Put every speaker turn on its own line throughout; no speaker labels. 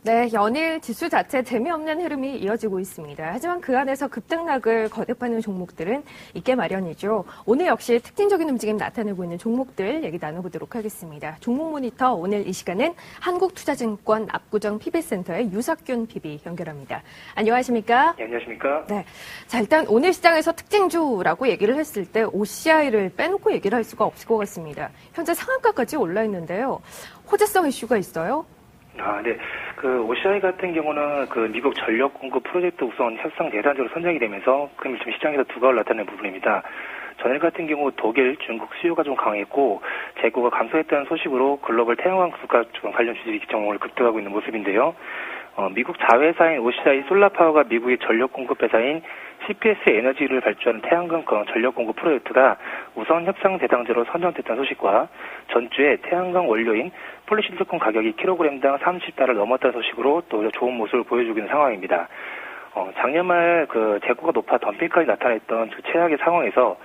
네, 연일 지수 자체 재미없는 흐름이 이어지고 있습니다. 하지만 그 안에서 급등락을 거듭하는 종목들은 있게 마련이죠. 오늘 역시 특징적인 움직임 나타내고 있는 종목들 얘기 나눠보도록 하겠습니다. 종목 모니터 오늘 이 시간은 한국투자증권 압구정 PB센터의 유석균 PB 연결합니다. 안녕하십니까?
네, 안녕하십니까?
네. 자, 일단 오늘 시장에서 특징주라고 얘기를 했을 때 OCI를 빼놓고 얘기를 할 수가 없을 것 같습니다. 현재 상한가까지 올라 있는데요. 호재성 이슈가 있어요?
네. OCI 같은 경우는 미국 전력 공급 프로젝트 우선 협상 대상자로 선정이 되면서 금일 좀 시장에서 두각을 나타낸 부분입니다. 전일 같은 경우 독일, 중국 수요가 좀 강했고 재고가 감소했다는 소식으로 글로벌 태양광 국가 관련 주식 종목을 급등하고 있는 모습인데요. 미국 자회사인 OCI 솔라파워가 미국의 전력 공급 회사인 CPS 에너지를 발주하는 태양광 전력 공급 프로젝트가 우선 협상 대상자로 선정됐다는 소식과 전주에 태양광 원료인 폴리실리콘 가격이 킬로그램당 30달러를 넘었다는 소식으로 또 좋은 모습을 보여주고 있는 상황입니다. 작년 말 재고가 높아 덤핑까지 나타냈던 최악의 상황에서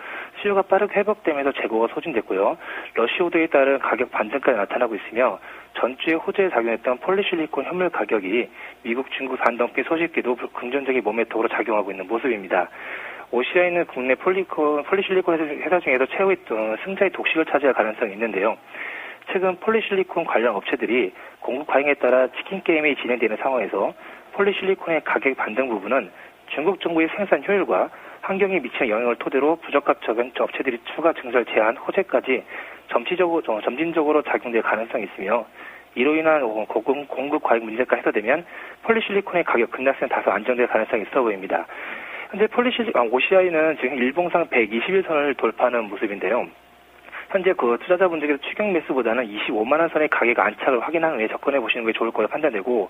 수요가 빠르게 회복되면서 재고가 소진됐고요. 러시오드에 따른 가격 반등까지 나타나고 있으며 전주에 호재에 작용했던 폴리실리콘 현물 가격이 미국, 중국 반덤핑 소식기도 긍정적인 모멘텀으로 작용하고 있는 모습입니다. OCI는 국내 폴리실리콘 회사 중에서 최후의 승자의 독식을 차지할 가능성이 있는데요. 최근 폴리실리콘 관련 업체들이 공급 과잉에 따라 치킨 게임이 진행되는 상황에서 폴리실리콘의 가격 반등 부분은 중국 정부의 생산 효율과 환경에 미치는 영향을 토대로 부적합적인 업체들이 추가 증설 제한, 호재까지 점진적으로 작용될 가능성이 있으며 이로 인한 공급 과잉 문제가 해소되면 폴리실리콘의 가격 급락세는 다소 안정될 가능성이 있어 보입니다. 현재 OCI는 지금 일봉상 121선을 돌파하는 모습인데요. 현재 투자자분들께서 추격 매수보다는 25만 원 선의 가격 안착을 확인한 후에 접근해 보시는 게 좋을 거라 판단되고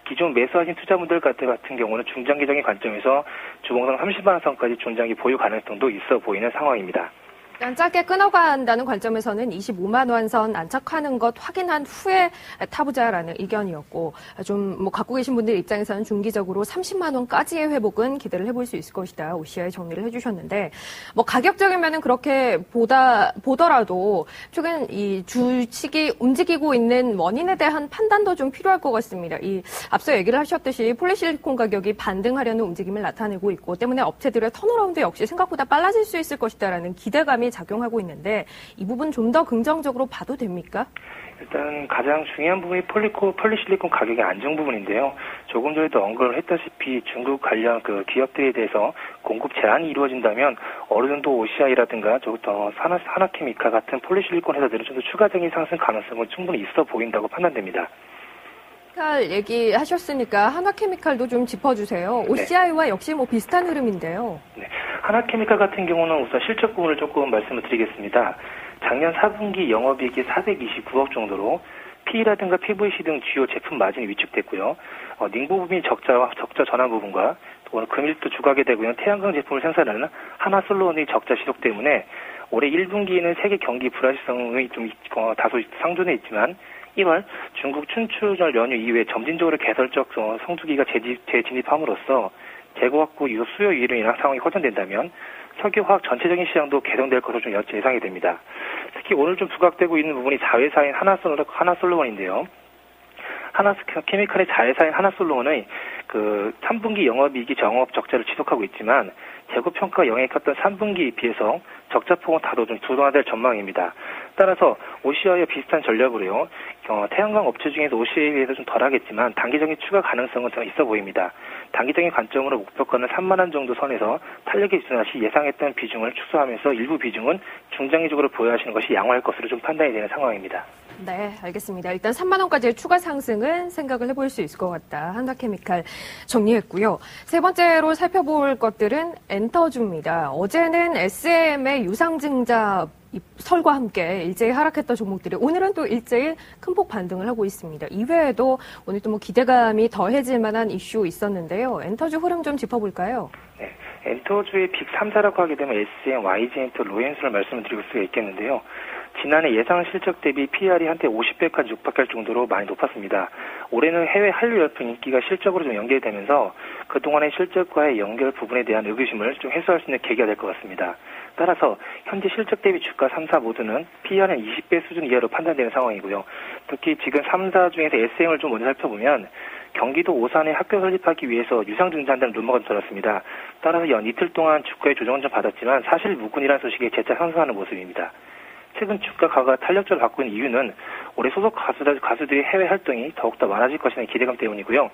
기존 매수하신 투자분들 같은 경우는 중장기적인 관점에서 주봉상 30만 원 선까지 중장기 보유 가능성도 있어 보이는 상황입니다.
일단 짧게 끊어간다는 관점에서는 25만 원 선 안착하는 것 확인한 후에 타보자라는 의견이었고 좀 갖고 계신 분들 입장에서는 중기적으로 30만 원까지의 회복은 기대를 해볼 수 있을 것이다. OCI 정리를 해주셨는데 가격적인 면은 그렇게 보더라도 최근 이 주식이 움직이고 있는 원인에 대한 판단도 좀 필요할 것 같습니다. 앞서 얘기를 하셨듯이 폴리실리콘 가격이 반등하려는 움직임을 나타내고 있고 때문에 업체들의 턴어라운드 역시 생각보다 빨라질 수 있을 것이다라는 기대감이 작용하고 있는데 이 부분 좀 더 긍정적으로 봐도 됩니까?
일단 가장 중요한 부분이 폴리실리콘 가격의 안정 부분인데요. 조금 전에도 언급을 했다시피 중국 관련 기업들에 대해서 공급 제한이 이루어진다면 어느 정도 OCI라든가 하나케미칼 같은 폴리실리콘 회사들은 좀 더 추가적인 상승 가능성은 충분히 있어 보인다고 판단됩니다.
케미칼 얘기하셨으니까 한화케미칼도 좀 짚어주세요. OCI와 역시 비슷한 흐름인데요.
네. 한화케미칼 같은 경우는 우선 실적 부분을 조금 말씀을 드리겠습니다. 작년 4분기 영업이익이 429억 정도로 P라든가 PVC 등 주요 제품 마진이 위축됐고요. 닝보 부분이 적자 전환 부분과 또 금일도 주가게 되고 있는 태양광 제품을 생산하는 하나솔루션의 적자 지속 때문에 올해 1분기에는 세계 경기 불확실성이 좀 다소 상존해 있지만 1월 중국 춘추절 연휴 이후에 점진적으로 개설적 성수기가 재진입함으로써 재고 확보 이후 수요 유예로 인한 상황이 호전된다면 석유화학 전체적인 시장도 개선될 것으로 좀 예상이 됩니다. 특히 오늘 좀 부각되고 있는 부분이 자회사인 하나솔루션인데요. 하나케미칼의 자회사인 하나솔루션의 3분기 영업이익이 영업 적자를 지속하고 있지만 재고 평가가 영향했던 3분기에 비해서 적자폭은 다소 좀 둔화될 전망입니다. 따라서 OCI와 비슷한 전략으로요. 태양광 업체 중에서 OCI에 비해서 좀 덜하겠지만 단기적인 추가 가능성은 더 있어 보입니다. 단기적인 관점으로 목표가는 3만 원 정도 선에서 탄력이 있으나 예상했던 비중을 축소하면서 일부 비중은 중장기적으로 보유하시는 것이 양호할 것으로 좀 판단이 되는 상황입니다.
네, 알겠습니다. 일단 3만 원까지의 추가 상승은 생각을 해볼 수 있을 것 같다. 한화케미칼 정리했고요. 세 번째로 살펴볼 것들은 엔터주입니다. 어제는 SM의 유상증자 설과 함께 일제히 하락했던 종목들이 오늘은 또 일제히 큰 폭 반등을 하고 있습니다. 이외에도 오늘 또 기대감이 더해질 만한 이슈 있었는데요. 엔터주 흐름 좀 짚어볼까요?
네, 엔터주의 빅 3사라고 하게 되면 SM, YG엔터, 로엔스를 말씀을 드릴 수가 있겠는데요. 지난해 예상 실적 대비 PR이 한때 50배까지 육박할 정도로 많이 높았습니다. 올해는 해외 한류 열풍 인기가 실적으로 좀 연결되면서 그동안의 실적과의 연결 부분에 대한 의구심을 좀 해소할 수 있는 계기가 될 것 같습니다. 따라서 현재 실적 대비 주가 3사 모두는 PR은 20배 수준 이하로 판단되는 상황이고요. 특히 지금 3사 중에서 SM을 좀 먼저 살펴보면 경기도 오산에 학교 설립하기 위해서 유상증자한다는 루머가 돌았습니다. 따라서 연 이틀 동안 주가의 조정은 좀 받았지만 사실 무근이라는 소식에 재차 상승하는 모습입니다. 최근 주가 가가 탄력적으로 바꾼 이유는 올해 소속 가수들의 해외 활동이 더욱더 많아질 것이라는 기대감 때문이고요.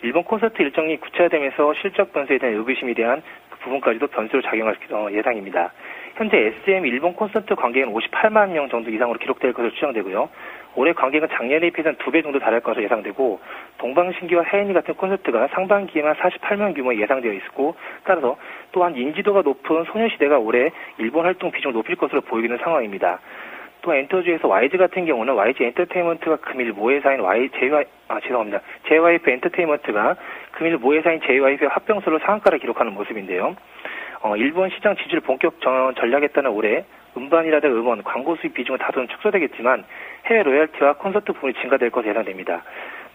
일본 콘서트 일정이 구체화되면서 실적 변수에 대한 의구심에 대한 그 부분까지도 변수로 작용할 예상입니다. 현재 SM 일본 콘서트 관객은 58만 명 정도 이상으로 기록될 것으로 추정되고요. 올해 관객은 작년에 비해서 2배 정도 달할 것으로 예상되고 동방신기와 해인이 같은 콘서트가 상반기에만 48명 규모에 예상되어 있고 따라서 또한 인지도가 높은 소녀시대가 올해 일본 활동 비중을 높일 것으로 보이는 상황입니다. 또 엔터주에서 YG 같은 경우는 YG 엔터테인먼트가 금일 모회사인 JYP 엔터테인먼트가 금일 모회사인 JYP와 합병설로 상한가를 기록하는 모습인데요. 일본 시장 지지를 본격 전략에 따른 올해 음반이라든가 음원, 광고 수입 비중은 다소 축소되겠지만 해외 로열티와 콘서트 부분이 증가될 것으로 예상됩니다.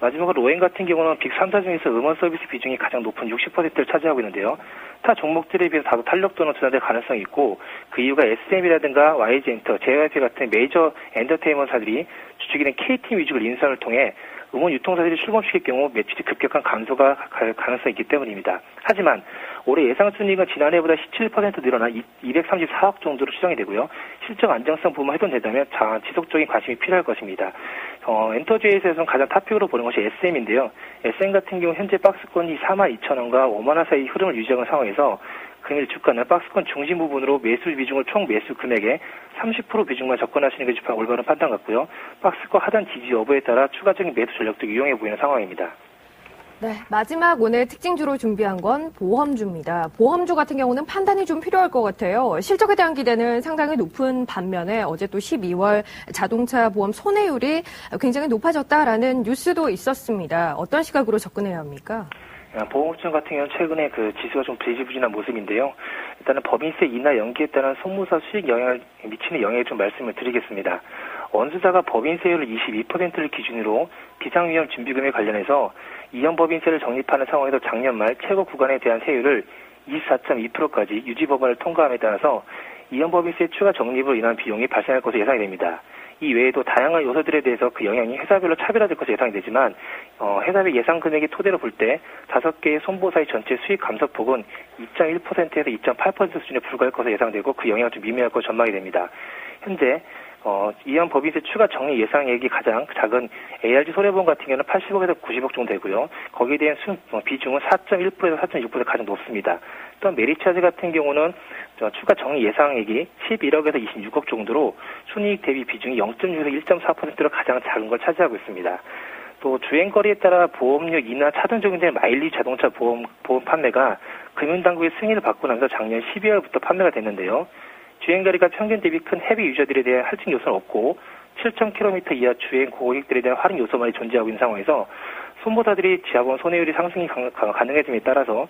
마지막으로 로엔 같은 경우는 빅 3사 중에서 음원 서비스 비중이 가장 높은 60%를 차지하고 있는데요. 타 종목들에 비해서 다소 탄력도는 둔화될 가능성이 있고 그 이유가 SM이라든가 YG 엔터, JYP 같은 메이저 엔터테인먼트사들이 주축이 된 KT 뮤직을 인수를 통해 음원 유통사들이 출범시킬 경우 매출이 급격한 감소가 갈 가능성이 있기 때문입니다. 하지만 올해 예상 순이익은 지난해보다 17% 늘어나 234억 정도로 추정이 되고요. 실적 안정성 부분만 해소된다면 지속적인 관심이 필요할 것입니다. 엔터주에서는 가장 탑픽으로 보는 것이 SM인데요. SM 같은 경우 현재 박스권이 42,000원과 5만 원 사이 흐름을 유지하는 상황에서 금일 주가는 박스권 중심 부분으로 매수 비중을 총 매수 금액의 30% 비중만 접근하시는 것이 올바른 판단 같고요. 박스권 하단 지지 여부에 따라 추가적인 매수 전략도 유용해 보이는 상황입니다.
네, 마지막 오늘 특징주로 준비한 건 보험주입니다. 보험주 같은 경우는 판단이 좀 필요할 것 같아요. 실적에 대한 기대는 상당히 높은 반면에 어제 또 12월 자동차 보험 손해율이 굉장히 높아졌다라는 뉴스도 있었습니다. 어떤 시각으로 접근해야 합니까?
보험업종 같은 경우는 최근에 그 지수가 좀 지지부진한 모습인데요. 일단은 법인세 인하 연기에 따른 손무사 수익 영향을 미치는 영향을 좀 말씀을 드리겠습니다. 원수사가 법인세율을 22%를 기준으로 비상위험 준비금에 관련해서 이형 법인세를 적립하는 상황에서 작년 말 최고 구간에 대한 세율을 24.2%까지 유지 법안을 통과함에 따라서 이형 법인세 추가 적립으로 인한 비용이 발생할 것으로 예상이 됩니다. 이 외에도 다양한 요소들에 대해서 그 영향이 회사별로 차별화될 것으로 예상이 되지만 회사별 예상 금액의 토대로 볼 때 5개의 손보사의 전체 수익 감소폭은 2.1%에서 2.8% 수준에 불과할 것으로 예상되고 그 영향은 좀 미미할 것으로 전망이 됩니다. 현재 이형 법인세 추가 정리 예상액이 가장 작은 ARG 손해보험 같은 경우는 80억에서 90억 정도 되고요. 거기에 대한 비중은 4.1%에서 4.6% 가장 높습니다. 또한 메리츠아즈 같은 경우는 추가 정리 예상액이 11억에서 26억 정도로 순이익 대비 비중이 0.6에서 1.4%로 가장 작은 걸 차지하고 있습니다. 또 주행거리에 따라 보험료 인하 차등 적용된 마일리 자동차 보험 판매가 금융당국의 승인을 받고 나서 작년 12월부터 판매가 됐는데요. 주행거리가 평균 대비 큰 헤비 유저들에 대한 할증 요소는 없고 7,000km 이하 주행 고객들에 대한 할인 요소만이 존재하고 있는 상황에서 손보사들이 지하보험 손해율이 상승이 가능해짐에 따라서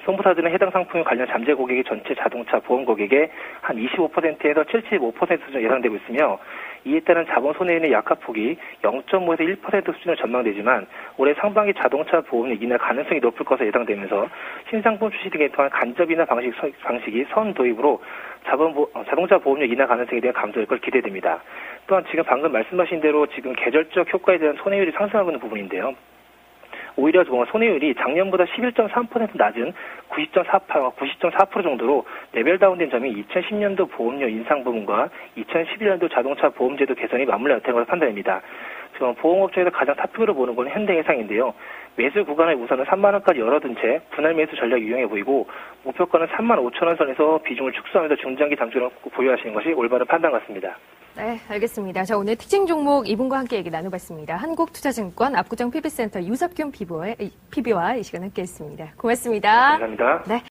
손보사들은 해당 상품에 관련 잠재 고객의 전체 자동차 보험 고객의 한 25%에서 75% 수준 예상되고 있으며 이에 따른 자본 손해율의 약화폭이 0.5에서 1% 수준으로 전망되지만 올해 상반기 자동차 보험료 인하 가능성이 높을 것으로 예상되면서 신상품 출시 등에 통한 간접인하 방식이 선 도입으로 자동차 보험료 인하 가능성에 대한 감소일 걸 기대됩니다. 또한 지금 방금 말씀하신 대로 지금 계절적 효과에 대한 손해율이 상승하고 있는 부분인데요. 오히려 손해율이 작년보다 11.3% 낮은 90.4% 정도로 레벨 다운된 점이 2010년도 보험료 인상 부분과 2011년도 자동차 보험제도 개선이 맞물려 나타난 것으로 판단됩니다. 지금 보험업체에서 가장 탑픽으로 보는 건 현대해상인데요. 매수 구간을 우선은 3만 원까지 열어둔 채 분할 매수 전략이 유용해 보이고 목표가는 3만 5천 원 선에서 비중을 축소하면서 중장기 장주를 보유하시는 것이 올바른 판단 같습니다.
네, 알겠습니다. 자, 오늘 특징 종목 이분과 함께 얘기 나눠봤습니다. 한국투자증권 압구정 PB센터 유석균 PB와 이 시간 함께했습니다. 고맙습니다.
감사합니다.
네.